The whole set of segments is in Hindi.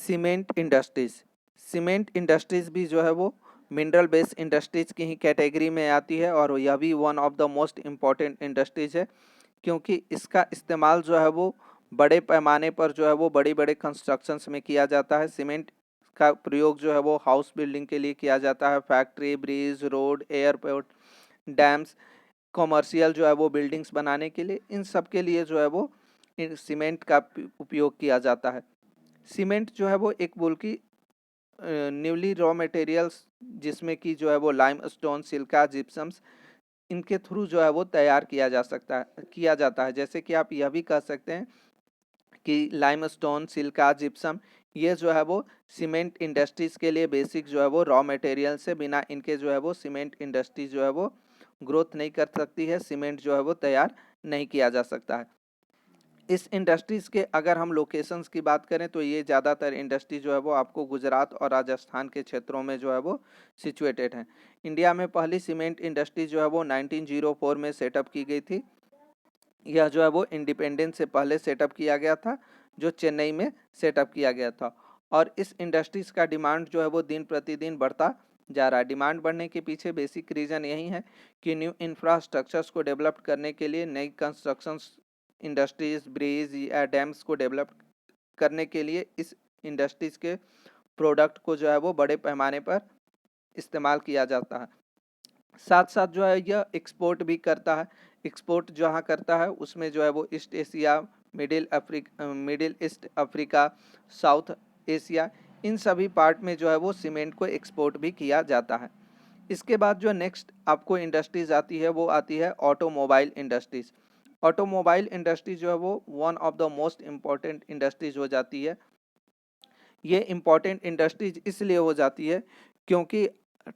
Cement industries. सीमेंट इंडस्ट्रीज भी जो है वो मिनरल बेस्ड इंडस्ट्रीज की ही कैटेगरी में आती है और यह भी one of the most important industries है, क्योंकि इसका इस्तेमाल जो है वो बड़े पैमाने पर जो है वो बड़ी बड़े कंस्ट्रक्शंस में किया जाता है। सीमेंट का प्रयोग जो है वो हाउस बिल्डिंग के लिए किया जाता है, factory, bridge, road, airport, dams, commercial जो है वो बिल्डिंग्स बनाने के लिए, इन सब के लिए जो है वो सीमेंट का उपयोग किया जाता है। सीमेंट जो है वो एक बुल्की न्यूली रॉ मटेरियल्स जिसमें कि जो है वो लाइमस्टोन, सिलिका, जिप्सम्स, इनके थ्रू जो है वो तैयार किया जाता है। जैसे कि आप यह भी कह सकते हैं कि लाइमस्टोन, सिलिका, जिप्सम, ये जो है वो सीमेंट इंडस्ट्रीज के लिए बेसिक जो है वो रॉ मटेरियल से, बिना इनके जो है वो सीमेंट इंडस्ट्री जो है वो ग्रोथ नहीं कर सकती है, सीमेंट जो है वो तैयार नहीं किया जा सकता है। इस इंडस्ट्रीज़ के अगर हम लोकेशंस की बात करें तो ये ज़्यादातर इंडस्ट्री जो है वो आपको गुजरात और राजस्थान के क्षेत्रों में जो है वो सिचुएटेड हैं। इंडिया में पहली सीमेंट इंडस्ट्री जो है वो 1904 में सेटअप की गई थी। यह जो है वो इंडिपेंडेंस से पहले सेटअप किया गया था, जो चेन्नई में सेटअप किया गया था। और इस इंडस्ट्रीज़ का डिमांड जो है वो दिन प्रतिदिन बढ़ता जा रहा है। डिमांड बढ़ने के पीछे बेसिक रीज़न यही है कि न्यू इंफ्रास्ट्रक्चर्स को डेवलप करने के लिए, नई कंस्ट्रक्शंस, इंडस्ट्रीज, ब्रिज या डैम्स को डेवलप करने के लिए इस इंडस्ट्रीज के प्रोडक्ट को जो है वो बड़े पैमाने पर इस्तेमाल किया जाता है। साथ साथ जो है यह एक्सपोर्ट भी करता है। एक्सपोर्ट जहाँ करता है उसमें जो है वो East Asia, Middle East Africa, South Asia, इन सभी पार्ट में जो है वो सीमेंट को एक्सपोर्ट भी किया जाता है। इसके बाद जो नेक्स्ट आपको इंडस्ट्रीज आती है वो आती है ऑटोमोबाइल इंडस्ट्रीज। ऑटोमोबाइल इंडस्ट्री जो है वो one of the most important industries हो जाती है। ये इम्पॉर्टेंट इंडस्ट्रीज इसलिए हो जाती है क्योंकि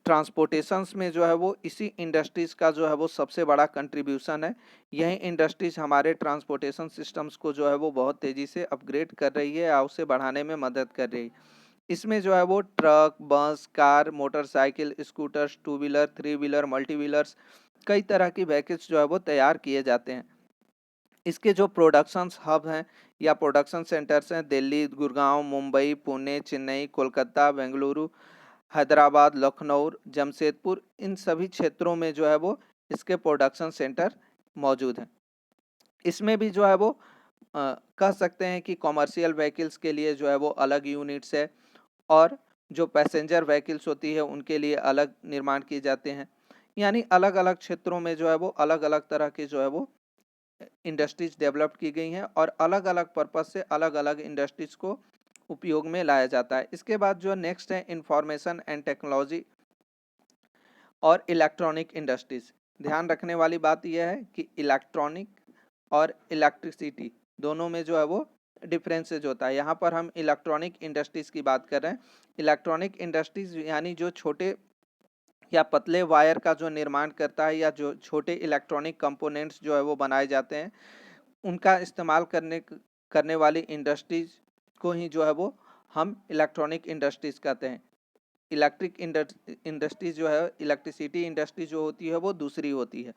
ट्रांसपोर्टेशंस में जो है वो इसी इंडस्ट्रीज़ का जो है वो सबसे बड़ा कंट्रीब्यूशन है। यही इंडस्ट्रीज हमारे ट्रांसपोर्टेशन सिस्टम्स को जो है वो बहुत तेज़ी से अपग्रेड कर रही है या उसे बढ़ाने में मदद कर रही है। इसमें जो है वो ट्रक, बस, car, motorcycle, scooters, two wheeler, three wheeler, multi wheelers, कई तरह की व्हीकल्स जो है वो तैयार किए जाते हैं। इसके जो प्रोडक्शंस हब हैं या प्रोडक्शन सेंटर्स हैं, दिल्ली, गुड़गांव, मुंबई, पुणे, चेन्नई, कोलकाता, बेंगलुरु, हैदराबाद, लखनऊ, जमशेदपुर, इन सभी क्षेत्रों में जो है वो इसके प्रोडक्शन सेंटर मौजूद हैं। इसमें भी जो है वो कह सकते हैं कि कॉमर्शियल व्हीकल्स के लिए जो है वो अलग यूनिट्स है और जो पैसेंजर व्हीकल्स होती है उनके लिए अलग निर्माण किए जाते हैं। यानी अलग अलग क्षेत्रों में जो है वो अलग अलग तरह के जो है वो इंडस्ट्रीज डेवलप की गई हैं और अलग अलग पर्पज से अलग अलग इंडस्ट्रीज को उपयोग में लाया जाता है। इसके बाद जो नेक्स्ट है इंफॉर्मेशन एंड टेक्नोलॉजी और इलेक्ट्रॉनिक इंडस्ट्रीज। ध्यान रखने वाली बात यह है कि इलेक्ट्रॉनिक और इलेक्ट्रिसिटी दोनों में जो है वो डिफरेंसेज होता है। यहाँ पर हम इलेक्ट्रॉनिक इंडस्ट्रीज की बात कर रहे हैं। इलेक्ट्रॉनिक इंडस्ट्रीज यानी जो छोटे या पतले वायर का जो निर्माण करता है या जो छोटे इलेक्ट्रॉनिक कंपोनेंट्स जो है वो बनाए जाते हैं, उनका इस्तेमाल करने वाली इंडस्ट्रीज को ही जो है वो हम इलेक्ट्रॉनिक इंडस्ट्रीज कहते हैं। इलेक्ट्रिक इंडस्ट्रीज जो है, इलेक्ट्रिसिटी इंडस्ट्री जो होती है वो दूसरी होती है।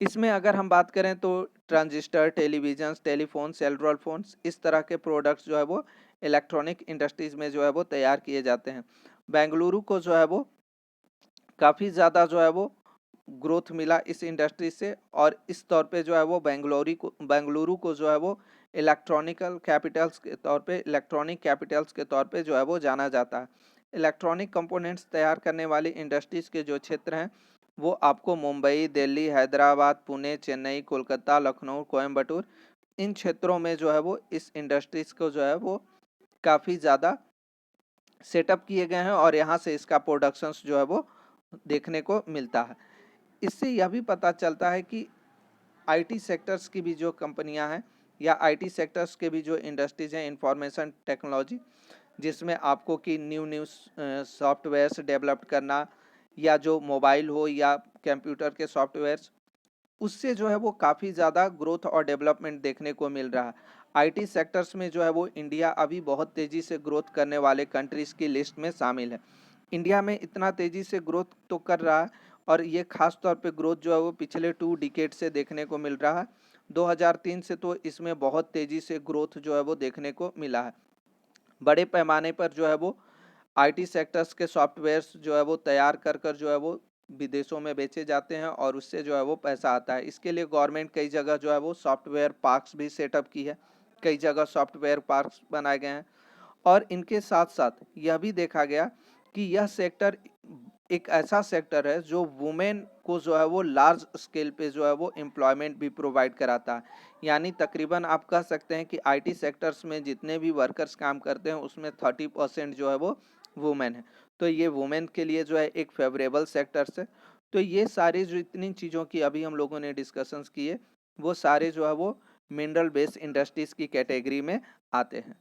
इसमें अगर हम बात करें तो transistor, television, telephone, cellular phones, इस तरह के प्रोडक्ट्स जो है वो इलेक्ट्रॉनिक इंडस्ट्रीज में जो है वो तैयार किए जाते हैं। बेंगलुरु को जो है वो काफ़ी ज़्यादा जो है वो ग्रोथ मिला इस इंडस्ट्री से और इस तौर पे जो है वो बेंगलुरु को जो है वो इलेक्ट्रॉनिक कैपिटल्स के तौर पे जो है वो जाना जाता है। इलेक्ट्रॉनिक कंपोनेंट्स तैयार करने वाली इंडस्ट्रीज़ के जो क्षेत्र हैं वो आपको मुंबई, दिल्ली, हैदराबाद, पुणे, चेन्नई, कोलकाता, लखनऊ, कोयम्बटूर, इन क्षेत्रों में जो है वो इस इंडस्ट्रीज़ को जो है वो काफ़ी ज़्यादा सेटअप किए गए हैं और यहाँ से इसका प्रोडक्शंस जो है वो देखने को मिलता है। इससे यह भी पता चलता है कि आईटी सेक्टर्स की भी जो कंपनियां हैं या आईटी सेक्टर्स के भी जो इंडस्ट्रीज हैं, इंफॉर्मेशन टेक्नोलॉजी, जिसमें आपको कि न्यू सॉफ्टवेयर्स डेवलप करना या जो मोबाइल हो या कंप्यूटर के सॉफ्टवेयर्स, उससे जो है वो काफ़ी ज़्यादा ग्रोथ और डेवलपमेंट देखने को मिल रहा है। आईटी सेक्टर्स में जो है वो इंडिया अभी बहुत तेज़ी से ग्रोथ करने वाले कंट्रीज़ की लिस्ट में शामिल है। इंडिया में इतना तेज़ी से ग्रोथ तो कर रहा है और ये खास तौर पे ग्रोथ जो है वो पिछले 2 डिकेड से देखने को मिल रहा है। 2003 से तो इसमें बहुत तेज़ी से ग्रोथ जो है वो देखने को मिला है। बड़े पैमाने पर जो है वो आईटी सेक्टर्स के सॉफ्टवेयर्स जो है वो तैयार कर कर जो है वो विदेशों में बेचे जाते हैं और उससे जो है वो पैसा आता है। इसके लिए गवर्नमेंट कई जगह जो है वो सॉफ्टवेयर पार्क्स भी सेटअप की है, कई जगह सॉफ्टवेयर पार्क्स बनाए गए हैं। और इनके साथ साथ यह भी देखा गया कि यह सेक्टर एक ऐसा सेक्टर है जो वुमेन को जो है वो लार्ज स्केल पे जो है वो एम्प्लॉयमेंट भी प्रोवाइड कराता है। यानी तकरीबन आप कह सकते हैं कि आईटी सेक्टर्स में जितने भी वर्कर्स काम करते हैं उसमें 30% जो है वो वुमेन है। तो ये वुमेन के लिए जो है एक फेवरेबल सेक्टर्स है। तो ये सारी जो इतनी चीज़ों की अभी हम लोगों ने डिस्कशंस किए वो सारे जो है वो मिनरल बेस्ड इंडस्ट्रीज की कैटेगरी में आते हैं।